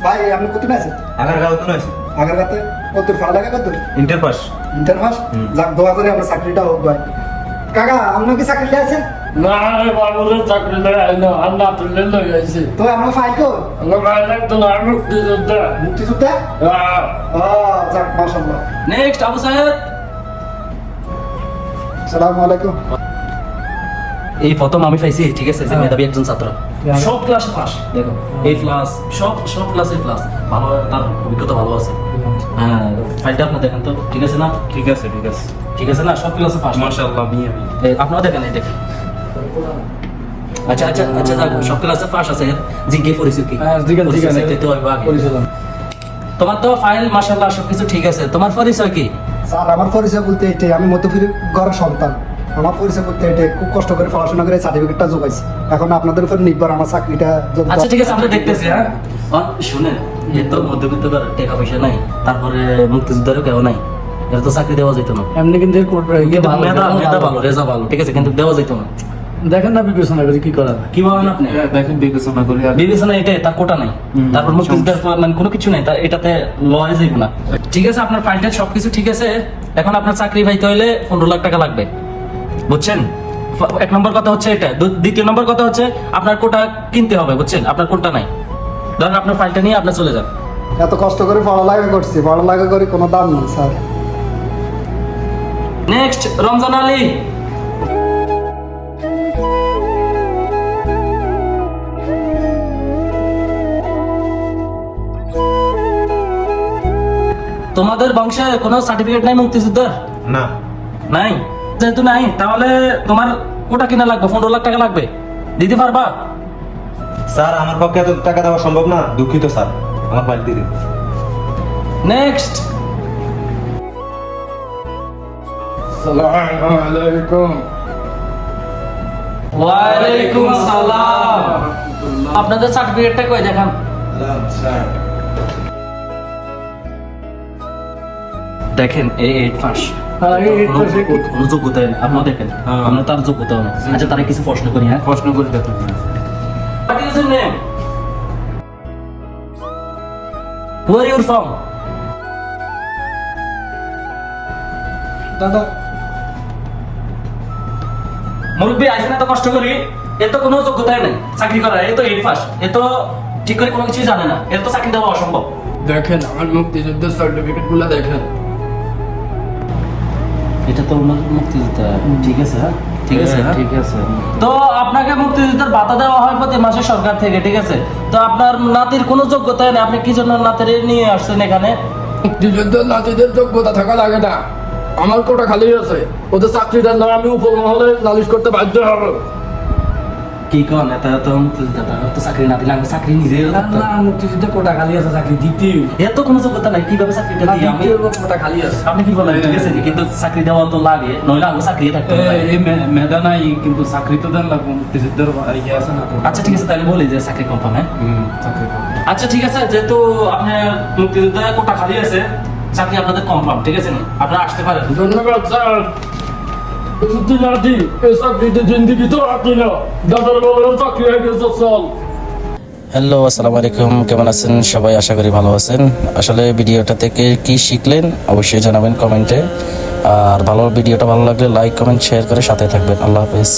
ভাই আপনি কত আছেন? আগারগাঁও তো আছে। আগারগাঁতে কত পড়ালেখা কত? Inter pass. Inter pass. যাক দোয়া করে আপনার চাকরিটা হোক ভাই। কাকা আপনি কি চাকরিটা আছেন? না রে বাবুদের চাকরি নেই না আল্লাহ তুলে লই আইছে তো আমার ফাইল কো? আমার ভাই লাগতো না মুক্তিযোদ্ধা মুক্তিযোদ্ধা? ও যাক মাশাআল্লাহ। নেক্সট আবু সাহেব। আসসালামু আলাইকুম। এই প্রথম আমি পাইছি, ঠিক আছে, যে মেধাবী একজন ছাত্র, সব ক্লাসে ফার্স্ট। দেখো এই ক্লাস সব ক্লাসে ক্লাস ভালো, তার অভিজ্ঞতা ভালো আছে। হ্যাঁ, ফাইলটা আপনি দেখেন তো, ঠিক আছে না? ঠিক আছে ঠিক আছে না, সব ক্লাসে ফার্স্ট। মাশাআল্লাহ মিয়া। আপনারা দেখেন, এই দেখেন। আচ্ছা যাক, সব ক্লাসে ফার্স্ট আছে। জিজ্ঞেস করেছি কি? তোমার তো ফাইল মাশাআল্লাহ সবকিছু ঠিক আছে। তোমার পরিচয় কি? স্যার আমার পরিচয় বলতে এটাই, আমি মধ্যপুর ঘরের সন্তান। আমার পরিচয় বলতে এটাই, খুব কষ্ট করে পড়াশোনা করে সার্টিফিকেটটা জোগাইছি। এখন আপনাদের উপর নির্ভর আমার চাকরিটা। আচ্ছা ঠিক আছে, আমরা দেখতেছি। হ্যাঁ শুনেন, এ তো মধ্যবিত্ত ঘরের, টাকা পয়সা নাই, তারপরে মুক্তিযোদ্ধারও কেউ নাই, এটা তো চাকরি দেওয়া যেত না। এমনি কিন্তু কিন্তু মেধা ভালো, রেজা ভালো, ঠিক আছে, কিন্তু দেওয়া যেত না। দেখেন না বিবেচনা করে কি করা কি বলেন আপনি? দেখেন বিবেচনা করি। বিবেচনা এটাই, তার কোটা নাই, তারপর মুক্তিযোদ্ধার মানে কোনো কিছু নাই, এটাতে লয় যাইব না। ঠিক আছে, আপনার ফাইলটা সবকিছু ঠিক আছে। এখন আপনার চাকরি পাইতে হইলে 15 লাখ টাকা লাগবে, বুঝছেন? এক নম্বর কথা হচ্ছে এটা। দ্বিতীয় নম্বর কথা হচ্ছে আপনার কোটা কিনতে হবে, বুঝছেন? আপনার কোটা নাই, ধরেন আপনার ফাইলটা নিয়ে আপনি চলে যান। এত কষ্ট করে পড়ালেখা করছি, পড়ালেখা করে কোনো দাম নেই স্যার। নেক্সট রমজান আলী। তোমাদের বংশে কোনো সার্টিফিকেট নাই মুক্তিযুদ্ধের? না। নাই? যেহেতু নাই, তাহলে তোমার কোটা কিনা লাগবে, 15 লাখ টাকা লাগবে। দিতে পারবা? স্যার আমার পক্ষে এত টাকা দেওয়া সম্ভব না, দুঃখিত স্যার, আমার ফাইল দিয়ে দিন। নেক্সট। আসসালামু আলাইকুম। ওয়ালাইকুম সালাম। আপনাদের সার্টিফিকেটটা কই দেখান। দেখেন এই 8 পাস, কোনো যোগ্যতা নেই। আপনারা দেখেন, আপনার তার যোগ্যতা নেই। আচ্ছা তারা কিছু প্রশ্ন করি। হ্যাঁ প্রশ্ন করে দেখুন। What is your name? Where you from? দাদা মুরব্বী আইসেন এত কষ্ট করি, এর তো কোনো যোগ্যতাই নেই চাকরি করার। এ তো 8 পাস, এ তো ঠিক করে কোনো কিছুই জানে না, এর তো চাকরি দেওয়া অসম্ভব। দেখেন আমার মুক্তিযুদ্ধের সার্টিফিকেট গুলা দেখেন। এটা তো ওনার মুক্তিযোদ্ধা, ঠিক আছে? হ্যাঁ ঠিক আছে, ঠিক আছে। তো আপনাকে মুক্তিযুদ্ধের ভাতা দেওয়া হয় প্রতি মাসে সরকার থেকে, ঠিক আছে? তো আপনার নাতির কোনো যোগ্যতাই নেই, আপনি কি জন্য নাতির নিয়ে আসছেন এখানে? মুক্তিযুদ্ধের নাতিদের যোগ্যতা থাকা লাগে না, আমার কোটা খালি আছে। ওদের চাকরি দেন না, আমি উপর মহলে নালিশ করতে বাধ্য হব। কি কোন এটা তো মুক্তিযোদ্ধা, তার তো চাকরি না দিলে আমি চাকরি নিজে করতাম। না মুক্তিযুদ্ধে কোটা খালি আছে, চাকরি দ্বিতীয় এত কোনো যোগ্যতা নাই, কিভাবে চাকরিটা দিই আমি? কোটা খালি আছে। আপনি কি বলেন? ঠিক আছে, কিন্তু চাকরি দেওয়া তো লাগে, নইলে আমি চাকরি থাকতে হবে। মেধা নাই কিন্তু চাকরি তো দেন লাগবে, মুক্তিযুদ্ধের ইয়ে আছে না তো। আচ্ছা ঠিক আছে, তাহলে বলি যে চাকরি কনফার্ম। হ্যাঁ চাকরি। আচ্ছা ঠিক আছে, যেহেতু আপনার মুক্তিযোদ্ধা কোটা খালি আছে, চাকরি আপনাদের কনফার্ম, ঠিক আছে? আপনারা আসতে পারেন। ধন্যবাদ স্যার। সত্যি নাতি এই চাকরিতে জিন্দিগি তো রাখি না, দাদার বাবার চাকরি হয়ে গেছে। চল। হ্যালো, আসসালামু আলাইকুম। কেমন আছেন সবাই? আশা করি ভালো আছেন। আসলে ভিডিওটা থেকে কি শিখলেন অবশ্যই জানাবেন কমেন্টে। আর ভিডিওটা ভালো লাগলে লাইক, কমেন্ট, শেয়ার করে সাথে থাকবেন। আল্লাহ হাফেজ।